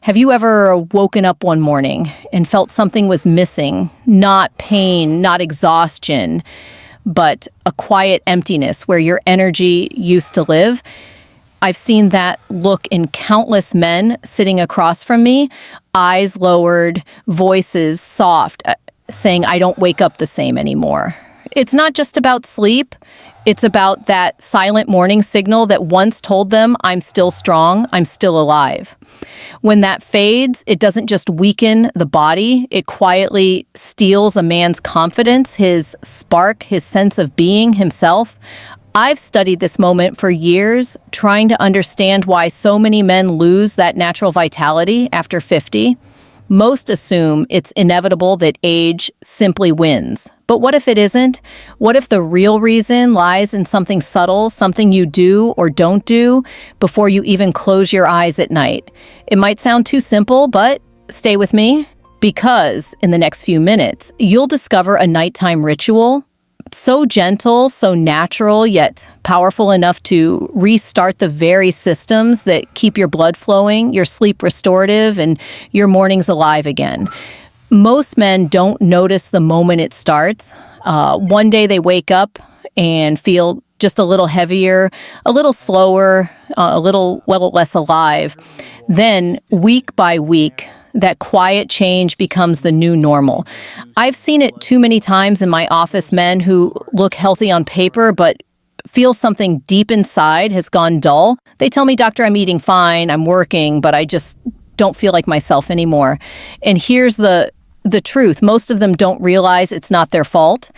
Have you ever woken up one morning and felt something was missing? Not pain, not exhaustion, but a quiet emptiness where your energy used to live? I've seen that look in countless men sitting across from me, eyes lowered, voices soft, saying, I don't wake up the same anymore. It's not just about sleep. It's about that silent morning signal that once told them, I'm still strong, I'm still alive. When that fades, it doesn't just weaken the body, it quietly steals a man's confidence, his spark, his sense of being himself. I've studied this moment for years, trying to understand why so many men lose that natural vitality after 50. Most assume it's inevitable that age simply wins. But what if it isn't? What if the real reason lies in something subtle, something you do or don't do before you even close your eyes at night? It might sound too simple, but stay with me, because in the next few minutes, you'll discover a nighttime ritual so gentle, so natural, yet powerful enough to restart the very systems that keep your blood flowing, your sleep restorative, and your mornings alive again. Most men don't notice the moment it starts. One day they wake up and feel just a little heavier, a little slower, a little less alive. Then, week by week, that quiet change becomes the new normal. I've seen it too many times in my office, men who look healthy on paper but feel something deep inside has gone dull. They tell me, doctor, I'm eating fine, I'm working, but I just don't feel like myself anymore. And here's the truth. Most of them don't realize it's not their fault.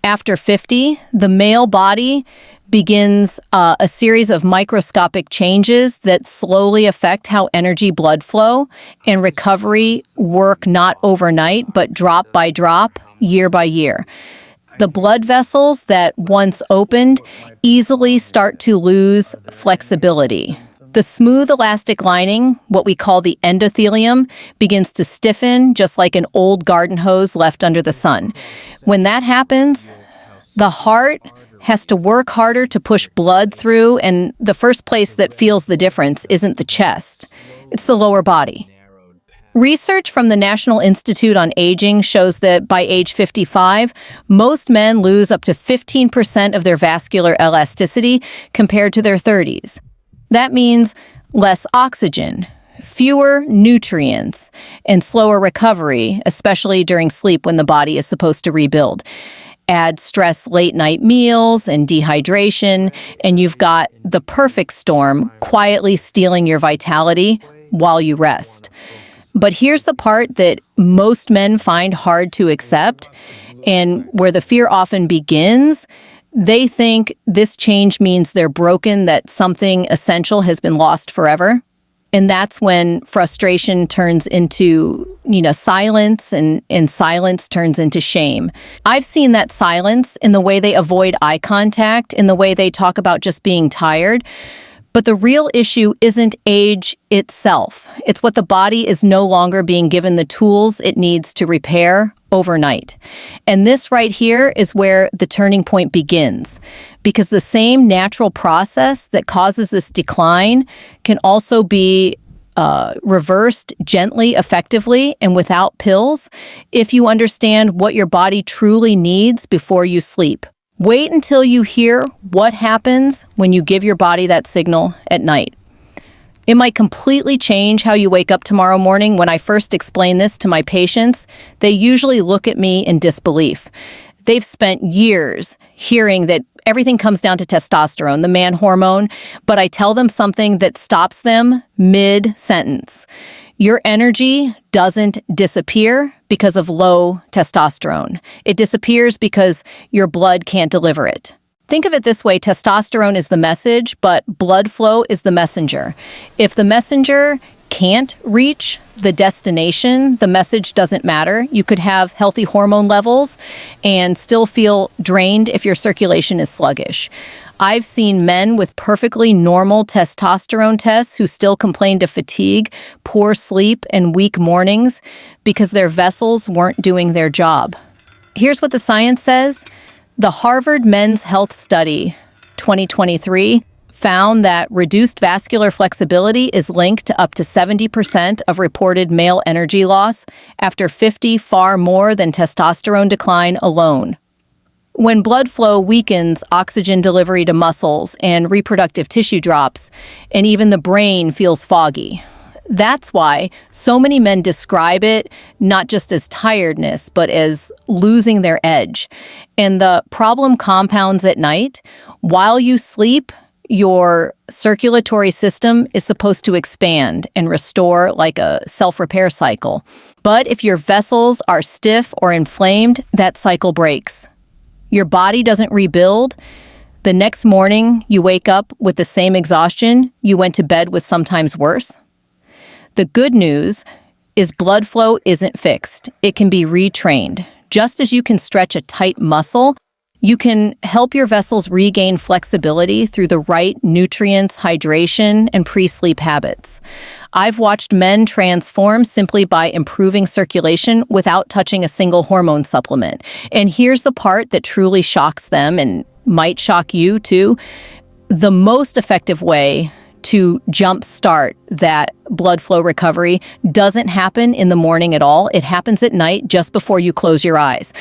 After 50, the male body begins a series of microscopic changes that slowly affect how energy, blood flow, and recovery work not overnight, but drop by drop, year by year. The blood vessels that once opened easily start to lose flexibility. The smooth elastic lining, what we call the endothelium, begins to stiffen just like an old garden hose left under the sun. When that happens, the heart has to work harder to push blood through, and the first place that feels the difference isn't the chest, it's the lower body. Research from the National Institute on Aging shows that by age 55, most men lose up to 15% of their vascular elasticity compared to their 30s. That means less oxygen, fewer nutrients, and slower recovery, especially during sleep when the body is supposed to rebuild. Add stress late-night meals and dehydration, and you've got the perfect storm quietly stealing your vitality while you rest. But here's the part that most men find hard to accept, and where the fear often begins. They think this change means they're broken, that something essential has been lost forever. And that's when frustration turns into, silence, and silence turns into shame. I've seen that silence in the way they avoid eye contact, in the way they talk about just being tired. But the real issue isn't age itself. It's what the body is no longer being given the tools it needs to repair overnight. And this right here is where the turning point begins, because the same natural process that causes this decline can also be reversed gently, effectively, and without pills if you understand what your body truly needs before you sleep. Wait until you hear what happens when you give your body that signal at night. It might completely change how you wake up tomorrow morning. When I first explain this to my patients, they usually look at me in disbelief. They've spent years hearing that everything comes down to testosterone, the man hormone, but I tell them something that stops them mid-sentence. Your energy doesn't disappear because of low testosterone. It disappears because your blood can't deliver it. Think of it this way, testosterone is the message, but blood flow is the messenger. If the messenger can't reach the destination, the message doesn't matter. You could have healthy hormone levels and still feel drained if your circulation is sluggish. I've seen men with perfectly normal testosterone tests who still complained of fatigue, poor sleep, and weak mornings because their vessels weren't doing their job. Here's what the science says. The Harvard Men's Health Study, 2023, found that reduced vascular flexibility is linked to up to 70% of reported male energy loss after 50, far more than testosterone decline alone. When blood flow weakens, oxygen delivery to muscles and reproductive tissue drops, and even the brain feels foggy. That's why so many men describe it not just as tiredness, but as losing their edge. And the problem compounds at night. While you sleep, your circulatory system is supposed to expand and restore like a self-repair cycle. But if your vessels are stiff or inflamed, that cycle breaks. Your body doesn't rebuild. The next morning, you wake up with the same exhaustion you went to bed with, sometimes worse. The good news is blood flow isn't fixed. It can be retrained. Just as you can stretch a tight muscle, you can help your vessels regain flexibility through the right nutrients, hydration, and pre-sleep habits. I've watched men transform simply by improving circulation without touching a single hormone supplement. And here's the part that truly shocks them and might shock you too. The most effective way to jumpstart that blood flow recovery doesn't happen in the morning at all. It happens at night just before you close your eyes.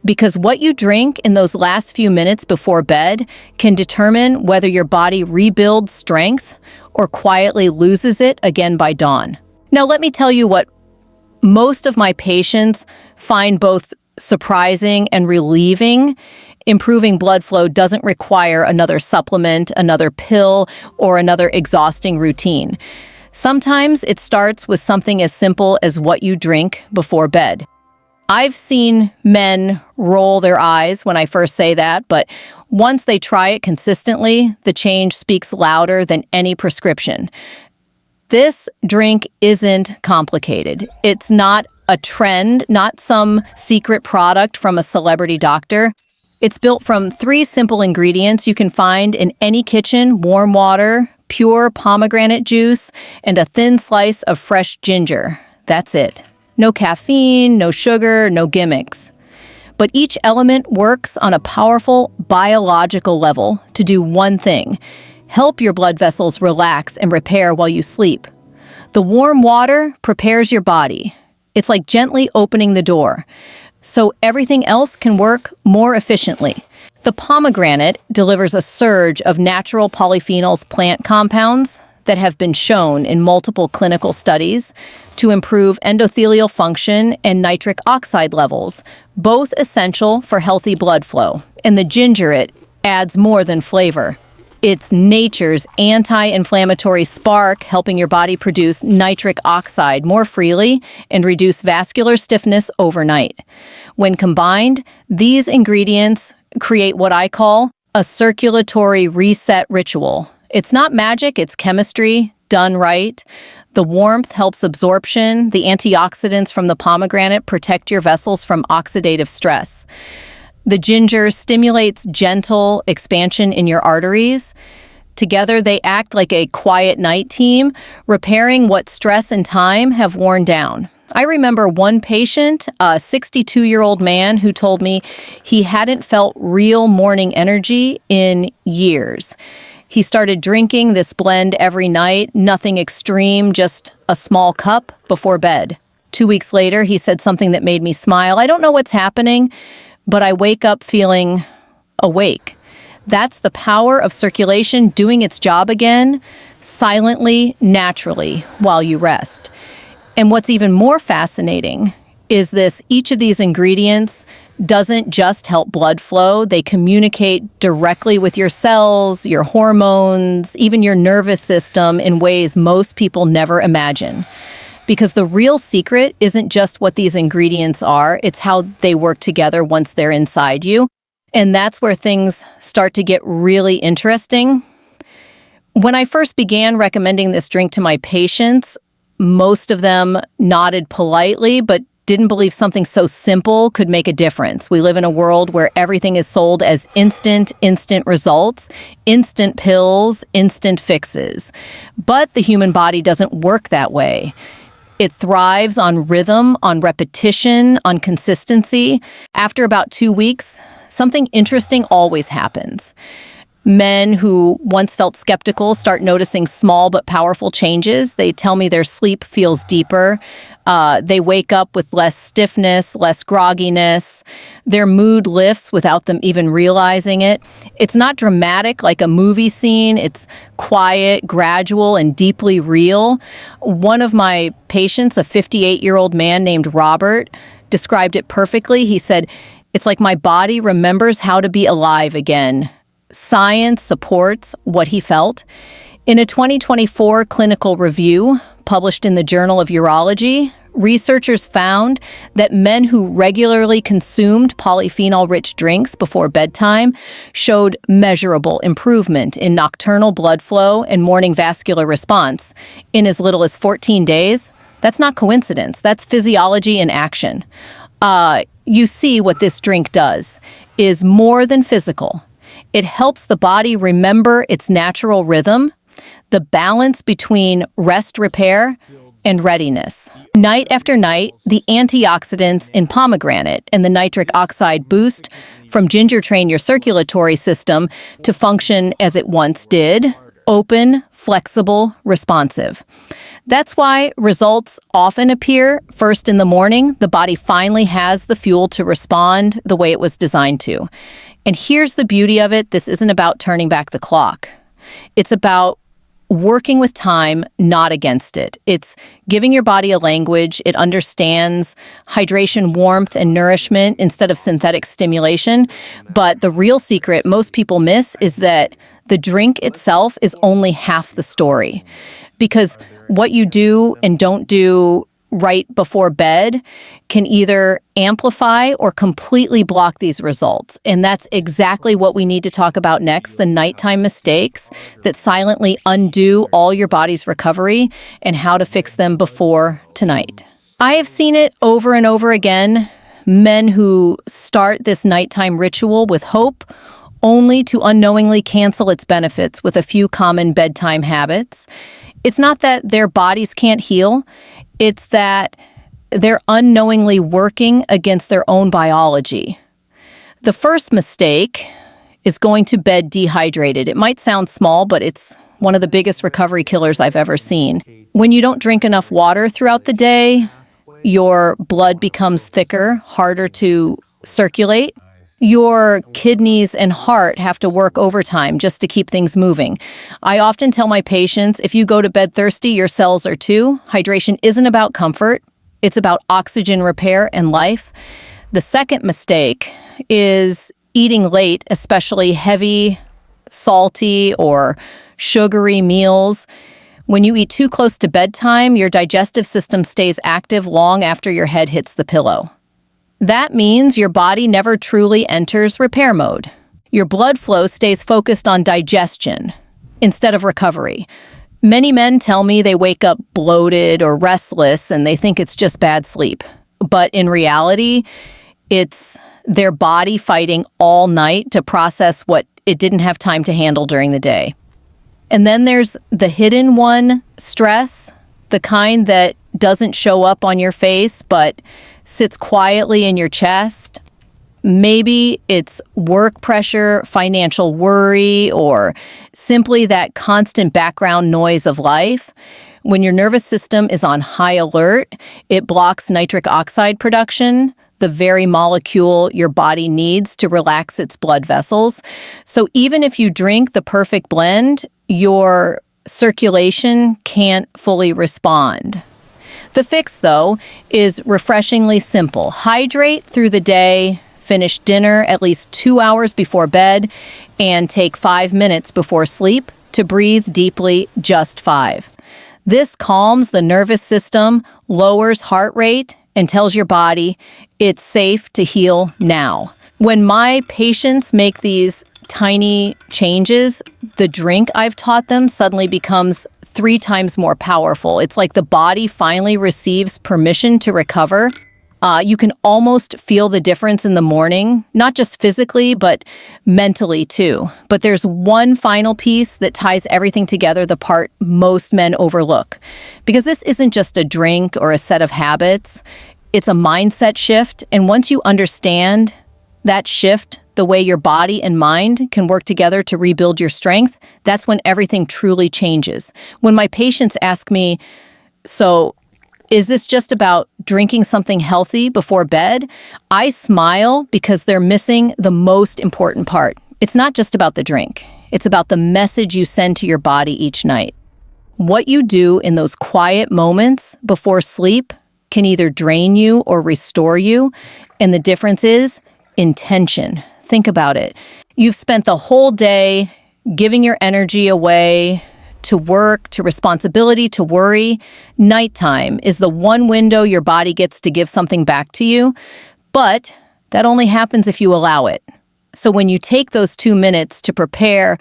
Because what you drink in those last few minutes before bed can determine whether your body rebuilds strength or quietly loses it again by dawn. Now, let me tell you what most of my patients find both surprising and relieving. Improving blood flow doesn't require another supplement, another pill, or another exhausting routine. Sometimes it starts with something as simple as what you drink before bed. I've seen men roll their eyes when I first say that, but once they try it consistently, the change speaks louder than any prescription. This drink isn't complicated. It's not a trend, not some secret product from a celebrity doctor. It's built from 3 simple ingredients you can find in any kitchen: warm water, pure pomegranate juice, and a thin slice of fresh ginger. That's it. No caffeine, no sugar, no gimmicks. But each element works on a powerful biological level to do one thing: help your blood vessels relax and repair while you sleep. The warm water prepares your body. It's like gently opening the door, so everything else can work more efficiently. The pomegranate delivers a surge of natural polyphenols, plant compounds, that have been shown in multiple clinical studies to improve endothelial function and nitric oxide levels, both essential for healthy blood flow. And the ginger, it adds more than flavor. It's nature's anti-inflammatory spark, helping your body produce nitric oxide more freely and reduce vascular stiffness overnight. When combined, these ingredients create what I call a circulatory reset ritual. It's not magic, it's chemistry done right. The warmth helps absorption. The antioxidants from the pomegranate protect your vessels from oxidative stress. The ginger stimulates gentle expansion in your arteries. Together, they act like a quiet night team, repairing what stress and time have worn down. I remember one patient, a 62-year-old man, who told me he hadn't felt real morning energy in years. He started drinking this blend every night, nothing extreme, just a small cup before bed. 2 weeks later, he said something that made me smile. I don't know what's happening, but I wake up feeling awake. That's the power of circulation doing its job again, silently, naturally, while you rest. And what's even more fascinating is this: each of these ingredients doesn't just help blood flow, they communicate directly with your cells, your hormones, even your nervous system in ways most people never imagine. Because the real secret isn't just what these ingredients are, it's how they work together once they're inside you. And that's where things start to get really interesting. When I first began recommending this drink to my patients, most of them nodded politely, but didn't believe something so simple could make a difference. We live in a world where everything is sold as instant results, instant pills, instant fixes. But the human body doesn't work that way. It thrives on rhythm, on repetition, on consistency. After about 2 weeks, something interesting always happens. Men who once felt skeptical start noticing small but powerful changes. They tell me their sleep feels deeper. They wake up with less stiffness, less grogginess. Their mood lifts without them even realizing it. It's not dramatic like a movie scene. It's quiet, gradual, and deeply real. One of my patients, a 58-year-old man named Robert, described it perfectly. He said, "It's like my body remembers how to be alive again." Science supports what he felt. In a 2024 clinical review published in the Journal of Urology, researchers found that men who regularly consumed polyphenol-rich drinks before bedtime showed measurable improvement in nocturnal blood flow and morning vascular response in as little as 14 days. That's not coincidence. That's physiology in action. You see what this drink does is more than physical. It helps the body remember its natural rhythm, the balance between rest, repair, and readiness. Night after night, the antioxidants in pomegranate and the nitric oxide boost from ginger train your circulatory system to function as it once did, open, flexible, responsive. That's why results often appear first in the morning. The body finally has the fuel to respond the way it was designed to. And here's the beauty of it. This isn't about turning back the clock. It's about working with time, not against it. It's giving your body a language it understands, hydration, warmth, and nourishment instead of synthetic stimulation. But the real secret most people miss is that the drink itself is only half the story. Because what you do and don't do right before bed can either amplify or completely block these results. And that's exactly what we need to talk about next, the nighttime mistakes that silently undo all your body's recovery and how to fix them before tonight. I have seen it over and over again, men who start this nighttime ritual with hope only to unknowingly cancel its benefits with a few common bedtime habits. It's not that their bodies can't heal. It's that they're unknowingly working against their own biology. The first mistake is going to bed dehydrated. It might sound small, but it's one of the biggest recovery killers I've ever seen. When you don't drink enough water throughout the day, your blood becomes thicker, harder to circulate. Your kidneys and heart have to work overtime just to keep things moving. I often tell my patients, if you go to bed thirsty, your cells are too. Hydration isn't about comfort. It's about oxygen repair and life. The second mistake is eating late, especially heavy, salty, or sugary meals. When you eat too close to bedtime, your digestive system stays active long after your head hits the pillow. That means your body never truly enters repair mode. Your blood flow stays focused on digestion instead of recovery. Many men tell me they wake up bloated or restless and they think it's just bad sleep. But in reality, it's their body fighting all night to process what it didn't have time to handle during the day. And then there's the hidden one, stress, the kind that doesn't show up on your face but sits quietly in your chest. Maybe it's work pressure, financial worry, or simply that constant background noise of life. When your nervous system is on high alert, it blocks nitric oxide production, the very molecule your body needs to relax its blood vessels. So even if you drink the perfect blend, your circulation can't fully respond. The fix, though, is refreshingly simple. Hydrate through the day, finish dinner at least 2 hours before bed, and take 5 minutes before sleep to breathe deeply, just 5. This calms the nervous system, lowers heart rate, and tells your body it's safe to heal now. When my patients make these tiny changes, the drink I've taught them suddenly becomes 3 times more powerful. It's like the body finally receives permission to recover. You can almost feel the difference in the morning, not just physically, but mentally too. But there's one final piece that ties everything together, the part most men overlook. Because this isn't just a drink or a set of habits, it's a mindset shift. And once you understand that shift, the way your body and mind can work together to rebuild your strength, that's when everything truly changes. When my patients ask me, so is this just about drinking something healthy before bed? I smile because they're missing the most important part. It's not just about the drink. It's about the message you send to your body each night. What you do in those quiet moments before sleep can either drain you or restore you. And the difference is intention. Think about it. You've spent the whole day giving your energy away to work, to responsibility, to worry. Nighttime is the one window your body gets to give something back to you, but that only happens if you allow it. So when you take those 2 minutes to prepare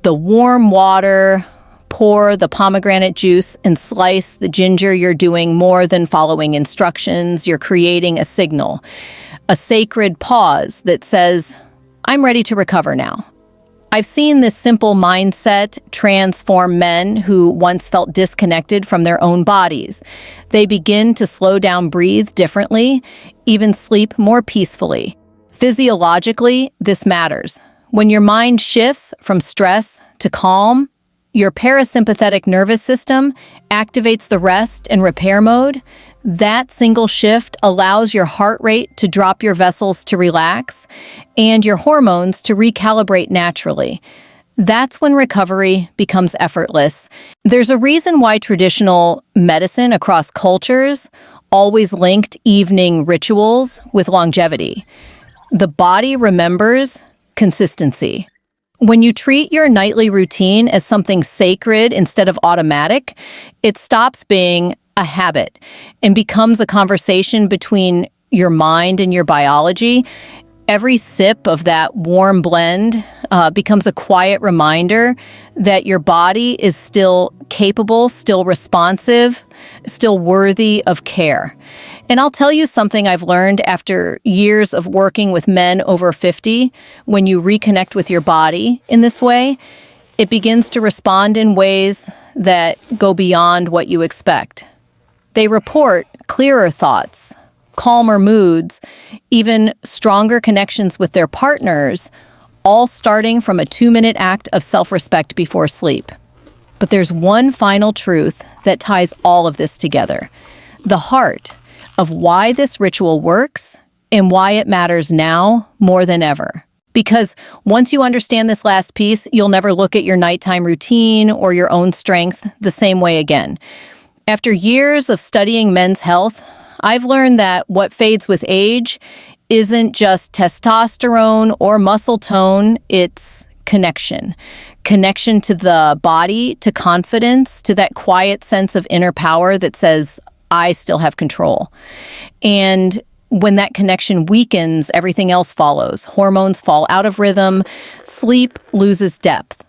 the warm water, pour the pomegranate juice, and slice the ginger, you're doing more than following instructions. You're creating a signal, a sacred pause that says, I'm ready to recover now. I've seen this simple mindset transform men who once felt disconnected from their own bodies. They begin to slow down, breathe differently, even sleep more peacefully. Physiologically, this matters. When your mind shifts from stress to calm, your parasympathetic nervous system activates the rest and repair mode. That single shift allows your heart rate to drop, your vessels to relax, and your hormones to recalibrate naturally. That's when recovery becomes effortless. There's a reason why traditional medicine across cultures always linked evening rituals with longevity. The body remembers consistency. When you treat your nightly routine as something sacred instead of automatic, it stops being a habit and becomes a conversation between your mind and your biology. Every sip of that warm blend becomes a quiet reminder that your body is still capable, still responsive, still worthy of care. And I'll tell you something I've learned after years of working with men over 50. When you reconnect with your body in this way, it begins to respond in ways that go beyond what you expect. They report clearer thoughts, calmer moods, even stronger connections with their partners, all starting from a 2-minute act of self-respect before sleep. But there's one final truth that ties all of this together: the heart of why this ritual works and why it matters now more than ever. Because once you understand this last piece, you'll never look at your nighttime routine or your own strength the same way again. After years of studying men's health, I've learned that what fades with age isn't just testosterone or muscle tone, it's connection. Connection to the body, to confidence, to that quiet sense of inner power that says, I still have control. And when that connection weakens, everything else follows. Hormones fall out of rhythm, sleep loses depth.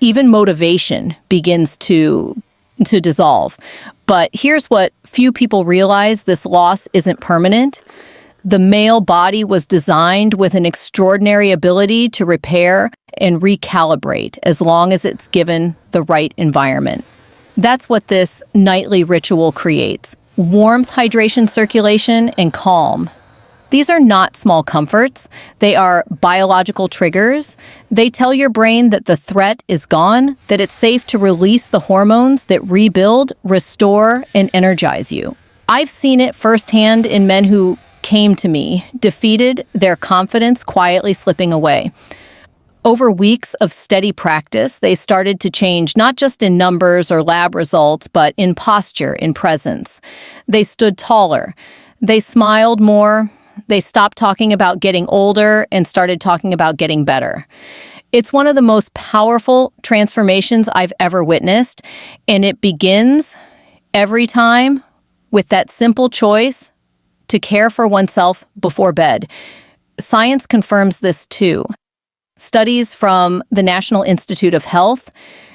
Even motivation begins to dissolve. But here's what few people realize: this loss isn't permanent. The male body was designed with an extraordinary ability to repair and recalibrate as long as it's given the right environment. That's what this nightly ritual creates: warmth, hydration, circulation, and calm. These are not small comforts. They are biological triggers. They tell your brain that the threat is gone, that it's safe to release the hormones that rebuild, restore, and energize you. I've seen it firsthand in men who came to me, defeated, their confidence quietly slipping away. Over weeks of steady practice, they started to change, not just in numbers or lab results, but in posture, in presence. They stood taller. They smiled more. They stopped talking about getting older and started talking about getting better. It's one of the most powerful transformations I've ever witnessed, and it begins every time with that simple choice to care for oneself before bed. Science confirms this too. Studies from the National Institute of Health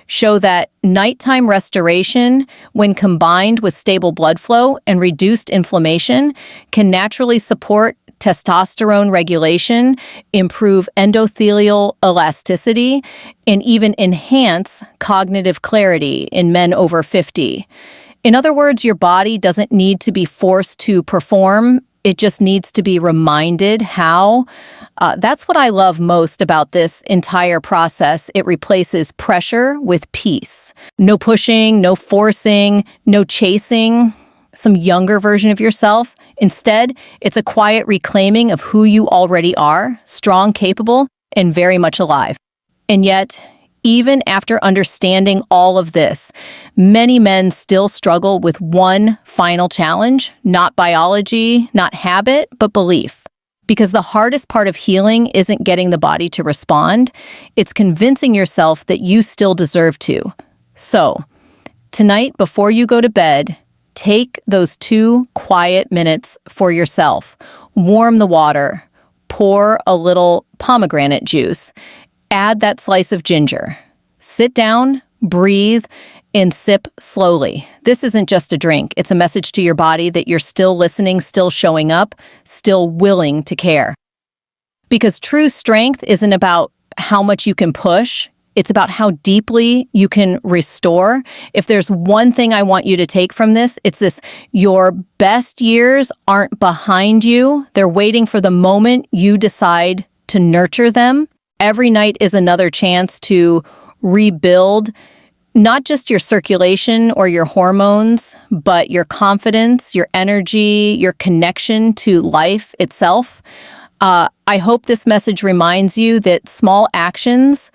show that nighttime restoration, when combined with stable blood flow and reduced inflammation, can naturally support testosterone regulation, improve endothelial elasticity, and even enhance cognitive clarity in men over 50. In other words, your body doesn't need to be forced to perform. It just needs to be reminded how. That's what I love most about this entire process. It replaces pressure with peace. No pushing, no forcing, no chasing some younger version of yourself. Instead, it's a quiet reclaiming of who you already are, strong, capable, and very much alive. And yet, even after understanding all of this, many men still struggle with one final challenge, not biology, not habit, but belief. Because the hardest part of healing isn't getting the body to respond, it's convincing yourself that you still deserve to. So, tonight, before you go to bed, take those 2 quiet minutes for yourself. Warm the water, pour a little pomegranate juice, add that slice of ginger. Sit down, breathe, and sip slowly. This isn't just a drink. It's a message to your body that you're still listening, still showing up, still willing to care. Because true strength isn't about how much you can push. It's about how deeply you can restore. If there's one thing I want you to take from this, it's this: your best years aren't behind you. They're waiting for the moment you decide to nurture them. Every night is another chance to rebuild not just your circulation or your hormones, but your confidence, your energy, your connection to life itself. I hope this message reminds you that small actions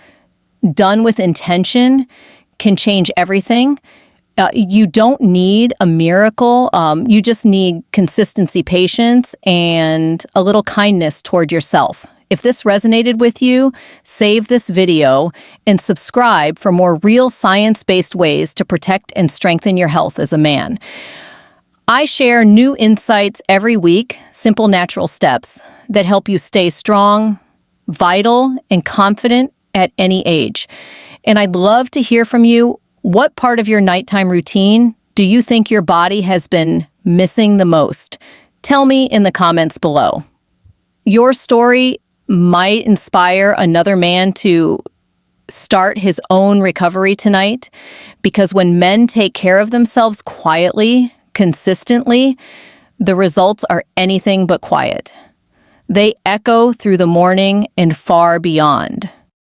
done with intention can change everything. You don't need a miracle. You just need consistency, patience, and a little kindness toward yourself. If this resonated with you, save this video and subscribe for more real science-based ways to protect and strengthen your health as a man. I share new insights every week, simple natural steps that help you stay strong, vital, and confident at any age. And I'd love to hear from you. What part of your nighttime routine do you think your body has been missing the most? Tell me in the comments below. Your story might inspire another man to start his own recovery tonight, because when men take care of themselves quietly, consistently, the results are anything but quiet. They echo through the morning and far beyond.